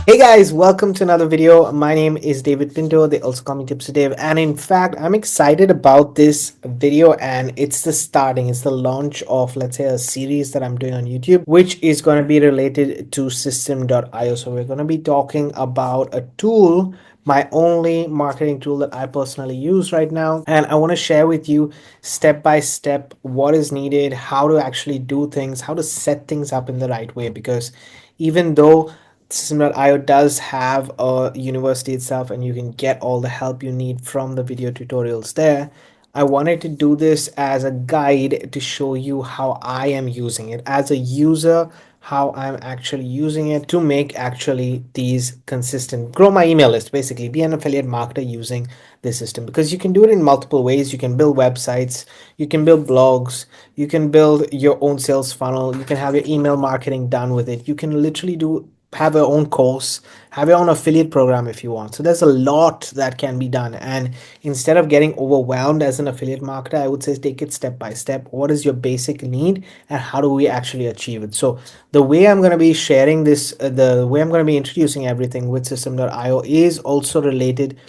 Hey guys, welcome to another video. My name is David Pinto. They also call me TipsWithDav. And in fact, I'm excited about this video, and it's it's the launch of, let's say, a series that I'm doing on YouTube, which is going to be related to system.io. So we're going to be talking about a tool, my only marketing tool that I personally use right now. And I want to share with you step by step what is needed, how to actually do things, how to set things up in the right way. Because even though System.io does have a university itself and you can get all the help you need from the video tutorials there, I wanted to do this as a guide to show you how I am using it as a user, how I'm actually using it to make actually these consistent, grow my email list, basically be an affiliate marketer using this system, because you can do it in multiple ways. You can build websites, you can build blogs, you can build your own sales funnel, you can have your email marketing done with it. You can literally have your own course, have your own affiliate program if you want. So there's a lot that can be done. And instead of getting overwhelmed as an affiliate marketer, I would say take it step by step. What is your basic need and how do we actually achieve it? So the way I'm going to be sharing this, the way I'm going to be introducing everything with system.io is also related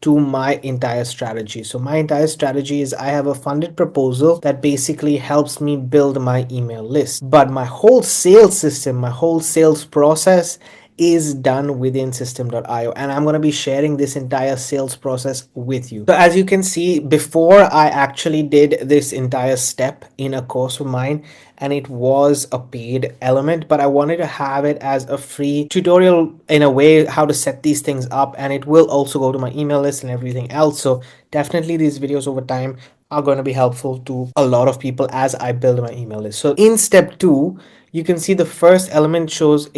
to my entire strategy. So my entire strategy is I have a funded proposal that basically helps me build my email list. But my whole sales system, my whole sales process is done within system.io, and I'm going to be sharing this entire sales process with you. So as you can see, before I actually did this entire step in a course of mine, and it was a paid element, but I wanted to have it as a free tutorial in a way how to set these things up, and it will also go to my email list and everything else. So definitely these videos over time are going to be helpful to a lot of people as I build my email list. So in step 2, you can see the first element shows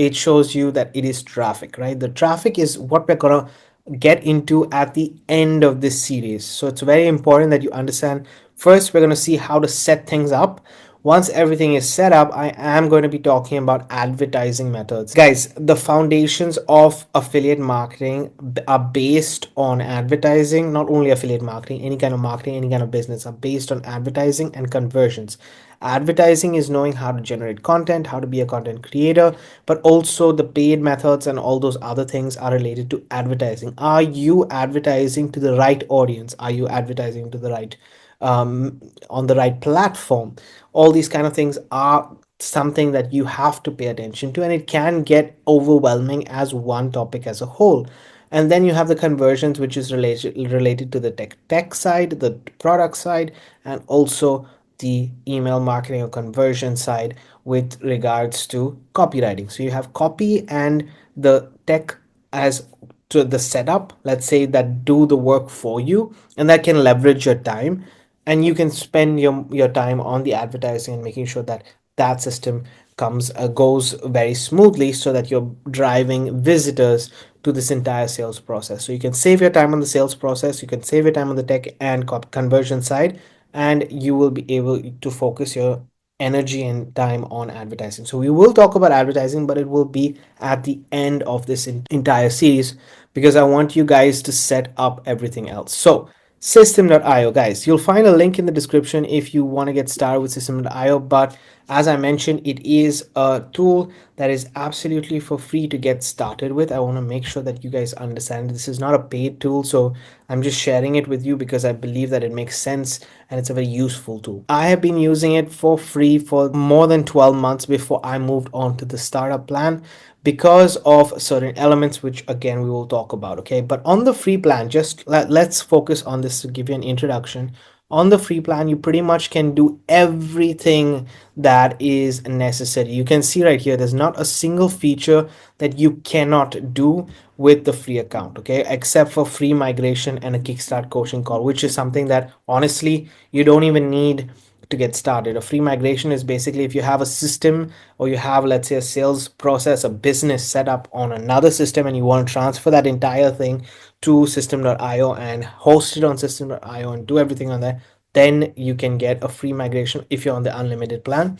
you that it is traffic, right? The traffic is what we're going to get into at the end of this series. So it's very important that you understand. First, we're going to see how to set things up. Once everything is set up, I am going to be talking about advertising methods. Guys, the foundations of affiliate marketing are based on advertising. Not only affiliate marketing, any kind of marketing, any kind of business are based on advertising and conversions. Advertising is knowing how to generate content, how to be a content creator, but also the paid methods and all those other things are related to advertising. Are you advertising to the right audience? Are you advertising to the right on the right platform? All these kind of things are something that you have to pay attention to, and it can get overwhelming as one topic as a whole. And then you have the conversions, which is related to the tech side, the product side, and also the email marketing or conversion side with regards to copywriting. So you have copy and the tech as to the setup, let's say, that do the work for you and that can leverage your time, and you can spend your time on the advertising and making sure that that system goes very smoothly so that you're driving visitors to this entire sales process. So you can save your time on the sales process, you can save your time on the tech and conversion side, and you will be able to focus your energy and time on advertising. So we will talk about advertising, but it will be at the end of this entire series, because I want you guys to set up everything else. So system.io, guys, you'll find a link in the description if you want to get started with system.io. But as I mentioned, it is a tool that is absolutely for free to get started with. I want to make sure that you guys understand this is not a paid tool, so I'm just sharing it with you because I believe that it makes sense and it's a very useful tool. I have been using it for free for more than 12 months before I moved on to the startup plan, because of certain elements, which again we will talk about. Okay, but on the free plan, just let's focus on this to give you an introduction. On the free plan, you pretty much can do everything that is necessary. You can see right here, there's not a single feature that you cannot do with the free account, okay, except for free migration and a kickstart coaching call, which is something that honestly you don't even need to get started. A free migration is basically if you have a system, or you have, let's say, a sales process, a business set up on another system, and you want to transfer that entire thing to system.io and host it on system.io and do everything on there, then you can get a free migration if you're on the unlimited plan.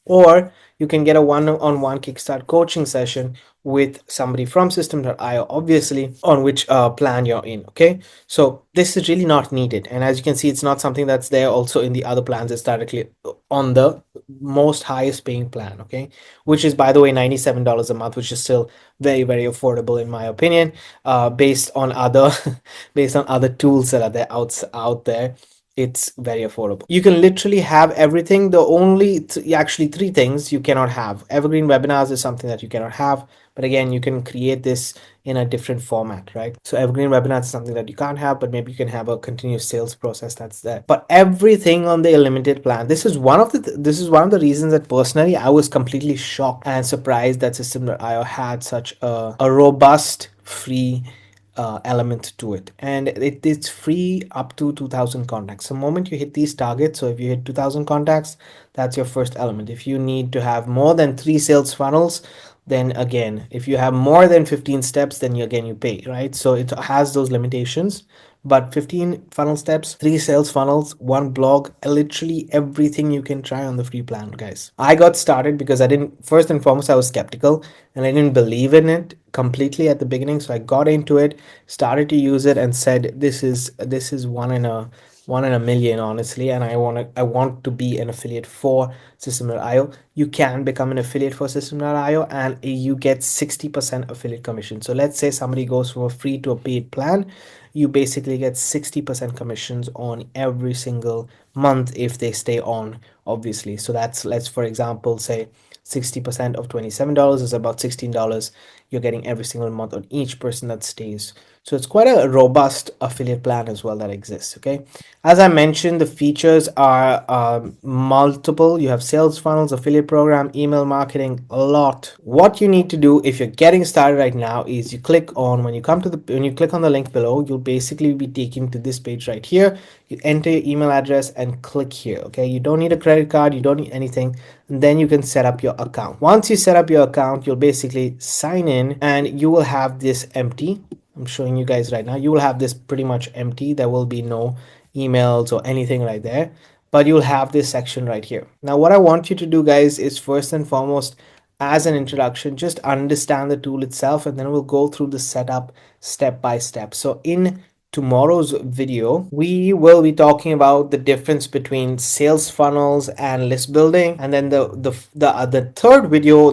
or you can get a one-on-one kickstart coaching session with somebody from system.io, obviously, on which plan you're in. Okay, so this is really not needed, and as you can see, it's not something that's there also in the other plans. It's directly on the most highest paying plan, okay, which is, by the way, $97 a month, which is still very, very affordable in my opinion, based on other based on other tools that are there out there. It's very affordable. You can literally have everything. The only actually three things you cannot have: evergreen webinars is something that you cannot have, but again, you can create this in a different format, right? So evergreen webinars is something that you can't have, but maybe you can have a continuous sales process that's there. But everything on the unlimited plan, this is one of the reasons that personally I was completely shocked and surprised that System.io had such a robust free element to it, and it's free up to 2000 contacts. The moment you hit these targets, so if you hit 2000 contacts, that's your first element. If you need to have more than 3 sales funnels, then again, if you have more than 15 steps, then you pay, right? So it has those limitations, but 15 funnel steps, 3 sales funnels, 1 blog, literally everything you can try on the free plan, guys. I got started because I didn't, first and foremost, I was skeptical and I didn't believe in it completely at the beginning. So I got into it, started to use it, and said, this is one in a million, honestly, and I want to be an affiliate for System.io. You can become an affiliate for System.io and you get 60% affiliate commission. So let's say somebody goes from a free to a paid plan, you basically get 60% commissions on every single month if they stay on, obviously. So that's, let's for example say 60% of $27 is about $16 you're getting every single month on each person that stays. So it's quite a robust affiliate plan as well that exists. Okay, as I mentioned, the features are multiple. You have sales funnels, affiliate program, email marketing, a lot. What you need to do if you're getting started right now is you click on, when you click on the link below, you'll basically be taken to this page right here. You enter your email address and click here. Okay, you don't need a credit card, you don't need anything, and then you can set up your account. Once you set up your account, you'll basically sign in and you will have this empty. I'm showing you guys right now. You will have this pretty much empty. There will be no emails or anything right there, but you'll have this section right here. Now, what I want you to do, guys, is first and foremost, as an introduction, just understand the tool itself, and then we'll go through the setup step by step. So in tomorrow's video, we will be talking about the difference between sales funnels and list building, and then the third video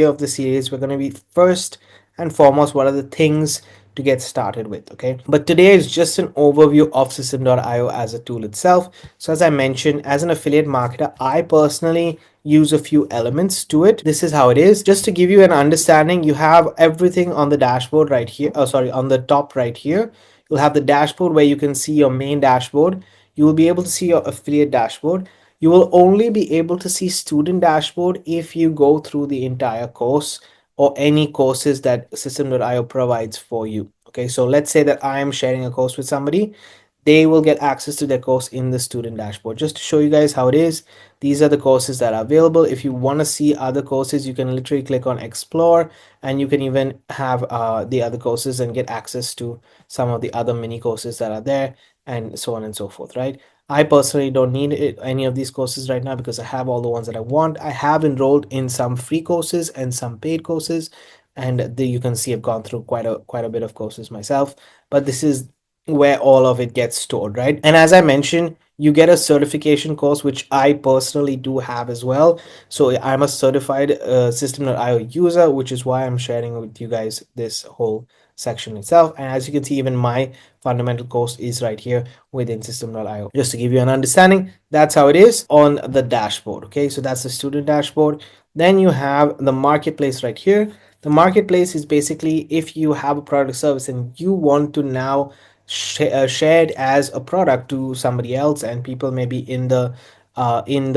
of the series, we're going to be first and foremost, what are the things to get started with. Okay, but today is just an overview of System.io as a tool itself. So as I mentioned, as an affiliate marketer, I personally use a few elements to it. This is how it is. Just to give you an understanding, you have everything on the dashboard right here. Oh, sorry, on the top right here. You'll have the dashboard where you can see your main dashboard. You will be able to see your affiliate dashboard. You will only be able to see student dashboard if you go through the entire course or any courses that System.io provides for you. Okay, so let's say that I am sharing a course with somebody. They will get access to their course in the student dashboard. Just to show you guys how it is, these are the courses that are available. If you want to see other courses, you can literally click on explore, and you can even have the other courses and get access to some of the other mini courses that are there, and so on and so forth, right? I personally don't need any of these courses right now because I have all the ones that I want. I have enrolled in some free courses and some paid courses, and you can see I've gone through quite a bit of courses myself, but this is where all of it gets stored, right? And as I mentioned, you get a certification course, which I personally do have as well. So I'm a certified System.io user, which is why I'm sharing with you guys this whole section itself. And as you can see, even my fundamental course is right here within System.io. Just to give you an understanding, that's how it is on the dashboard. Okay, so that's the student dashboard. Then you have the marketplace right here. The marketplace is basically if you have a product or service and you want to now share it as a product to somebody else, and people maybe in the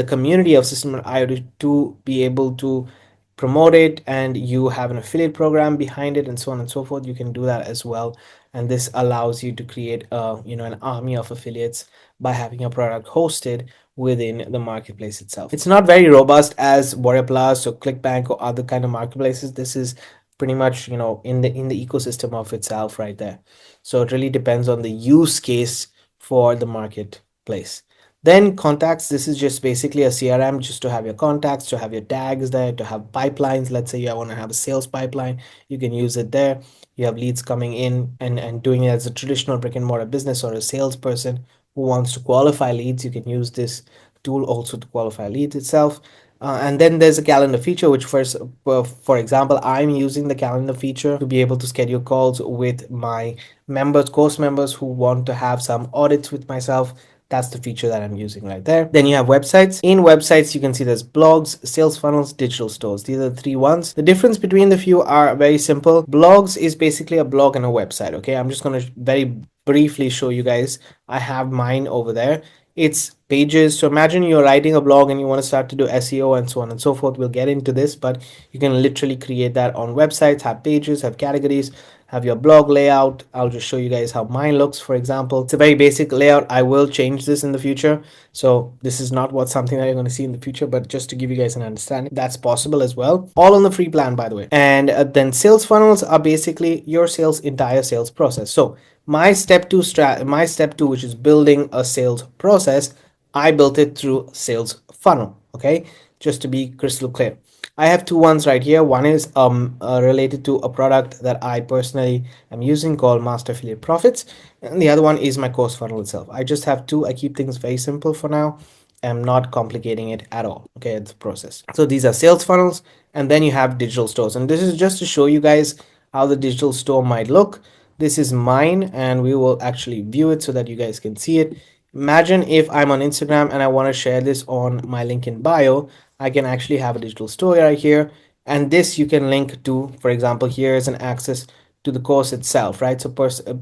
community of System.io to be able to promote it, and you have an affiliate program behind it and so on and so forth, you can do that as well. And this allows you to create an army of affiliates by having your product hosted within the marketplace itself. It's not very robust as Warrior Plus or ClickBank or other kind of marketplaces. This is pretty much in the ecosystem of itself right there. So it really depends on the use case for the marketplace. Then contacts, this is just basically a CRM just to have your contacts, to have your tags there, to have pipelines. Let's say you want to have a sales pipeline, you can use it there. You have leads coming in and doing it as a traditional brick and mortar business, or a salesperson who wants to qualify leads. You can use this tool also to qualify leads itself. And then there's a calendar feature, which first, for example, I'm using the calendar feature to be able to schedule calls with my members, course members who want to have some audits with myself. That's the feature that I'm using right there. Then you have websites. In websites, you can see there's blogs, sales funnels, digital stores. These are the three ones. The difference between the few are very simple. Blogs is basically a blog and a website. Okay, I'm just going to very briefly show you guys. I have mine over there. It's pages. So imagine you're writing a blog and you want to start to do SEO and so on and so forth. We'll get into this, but you can literally create that on websites, have pages, have categories, have your blog layout. I'll just show you guys how mine looks. For example, it's a very basic layout. I will change this in the future, so this is not what something that you're going to see in the future, but just to give you guys an understanding, that's possible as well, all on the free plan, by the way. And then sales funnels are basically your sales entire sales process. So my step two, which is building a sales process, I built it through sales funnel. Okay, just to be crystal clear, I have two ones right here. One is related to a product that I personally am using called Master Affiliate Profits, and the other one is my course funnel itself. I just have two. I keep things very simple for now. I'm not complicating it at all. Okay, it's the process. So these are sales funnels, and then you have digital stores, and this is just to show you guys how the digital store might look. This is mine, and we will actually view it so that you guys can see it. Imagine if I'm on Instagram and I want to share this on my link in bio, I can actually have a digital store right here. And this you can link to, for example, here is an access to the course itself, right? So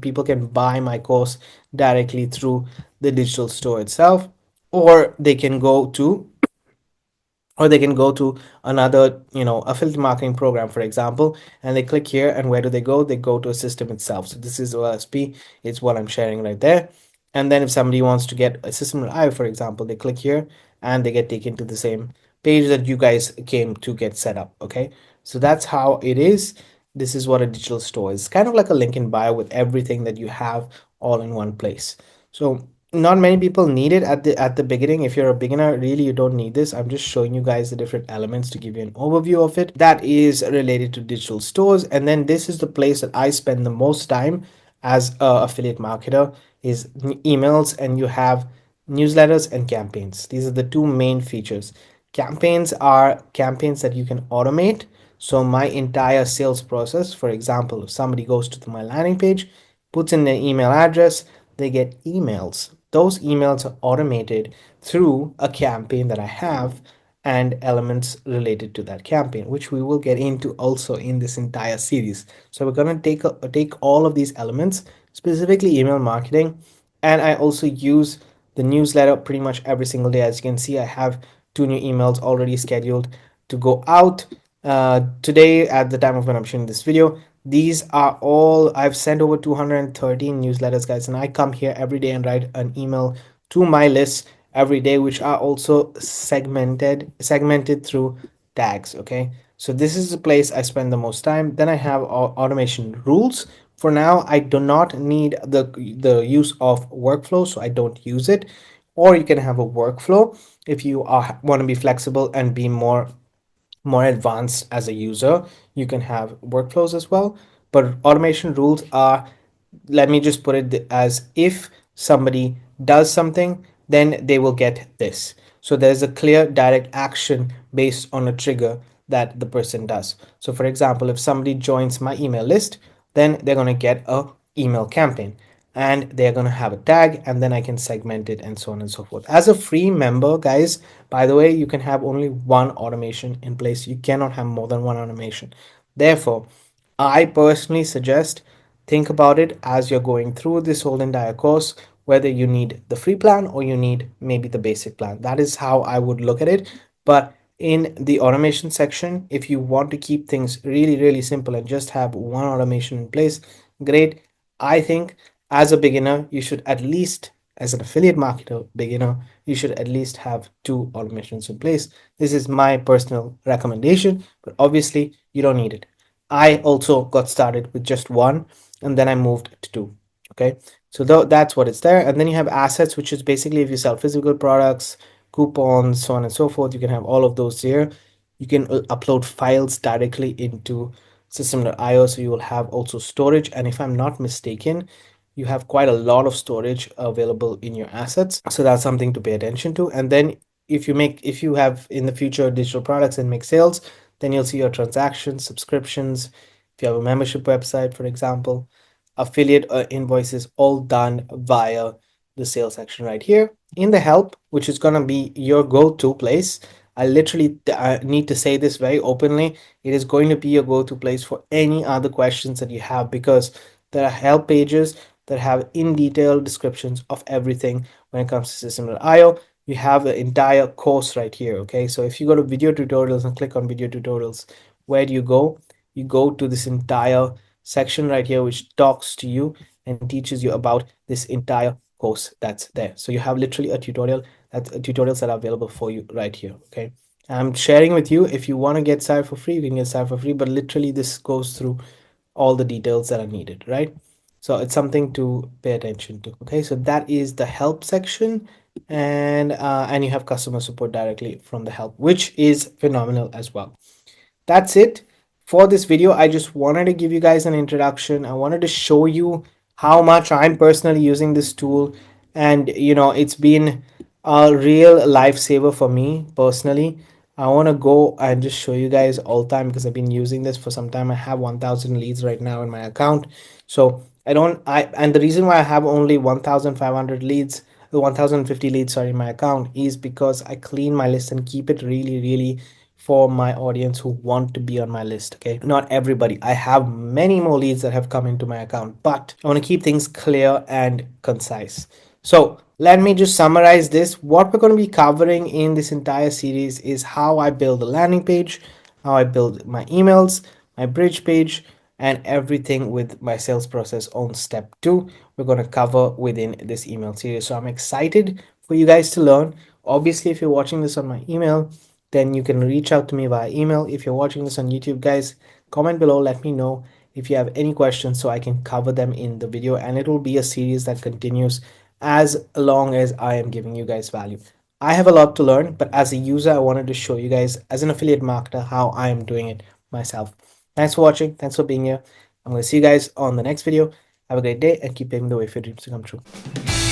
people can buy my course directly through the digital store itself, or they can go to another affiliate marketing program, for example, and they click here, and where do they go? They go to a system itself. So this is OSP. It's what I'm sharing right there. And then if somebody wants to get a system live, for example, they click here and they get taken to the same page that you guys came to get set up. Okay, so that's how it is. This is what a digital store is, kind of like a link in bio with everything that you have all in one place. So not many people need it at the beginning. If you're a beginner, really you don't need this. I'm just showing you guys the different elements to give you an overview of it that is related to digital stores. And then this is the place that I spend the most time as a affiliate marketer, is emails, and you have newsletters and campaigns. These are the two main features. Campaigns are campaigns that you can automate. So my entire sales process, for example, if somebody goes to my landing page, puts in their email address, they get emails. Those emails are automated through a campaign that I have and elements related to that campaign, which we will get into also in this entire series. So we're going to take all of these elements, specifically email marketing, and I also use the newsletter pretty much every single day. As you can see, I have two new emails already scheduled to go out today at the time of when I'm shooting this video. These are all, I've sent over 213 newsletters, guys, and I come here every day and write an email to my list every day, which are also segmented through tags. Okay, so this is the place I spend the most time. Then I have automation rules. For now, I do not need the use of workflow, so I don't use it. Or you can have a workflow if you want to be flexible and be more advanced as a user. You can have workflows as well, but automation rules are, let me just put it as, if somebody does something, then they will get this. So there's a clear direct action based on a trigger that the person does. So for example, if somebody joins my email list, then they're going to get a email campaign, and they're going to have a tag, and then I can segment it and so on and so forth. As a free member, guys, by the way, you can have only one automation in place. You cannot have more than one automation. Therefore, I personally suggest, think about it as you're going through this whole entire course, whether you need the free plan or you need maybe the basic plan. That is how I would look at it. But in the automation section, if you want to keep things really, really simple and just have one automation in place, great. I think as a beginner, you should at least, as an affiliate marketer beginner, you should at least have two automations in place. This is my personal recommendation, but obviously you don't need it. I also got started with just one, and then I moved to two. Okay, so that's what it's there. And then you have assets, which is basically if you sell physical products, coupons, so on and so forth, you can have all of those here. You can upload files directly into system.io, so you will have also storage. And if I'm not mistaken, you have quite a lot of storage available in your assets, so that's something to pay attention to. And then if you have in the future digital products and make sales, then you'll see your transactions, subscriptions. If you have a membership website, for example, affiliate invoices, all done via the sales section right here. In the help, which is going to be your go-to place, I literally need to say this very openly, it is going to be your go-to place for any other questions that you have, because there are help pages that have in detail descriptions of everything when it comes to system.io. You have the entire course right here. Okay, so if you go to video tutorials and click on video tutorials, where do you go? You go to this entire section right here, which talks to you and teaches you about this entire course that's there. So you have literally a tutorial, that's tutorials that are available for you right here. Okay, I'm sharing with you. If you want to get started for free, you can get started for free, but literally this goes through all the details that are needed, right? So it's something to pay attention to. Okay, so that is the help section, and you have customer support directly from the help, which is phenomenal as well. That's it for this video. I just wanted to give you guys an introduction. I wanted to show you how much I'm personally using this tool, and it's been a real lifesaver for me personally. I want to go and just show you guys all time, because I've been using this for some time. I have 1000 leads right now in my account. So I don't I and the reason why I have only 1500 leads, the 1050 leads, sorry, in my account, is because I clean my list and keep it really, really for my audience who want to be on my list. Okay, not everybody. I have many more leads that have come into my account, but I want to keep things clear and concise. So let me just summarize this. What we're going to be covering in this entire series is how I build a landing page, how I build my emails, my bridge page, and everything with my sales process on step 2. We're going to cover within this email series. So I'm excited for you guys to learn. Obviously, if you're watching this on my email, then you can reach out to me via email. If you're watching this on YouTube, guys, comment below, let me know if you have any questions so I can cover them in the video, and it will be a series that continues as long as I am giving you guys value. I have a lot to learn, but as a user, I wanted to show you guys as an affiliate marketer how I am doing it myself. Thanks for watching. Thanks for being here. I'm going to see you guys on the next video. Have a great day and keep paving the way for your dreams to come true.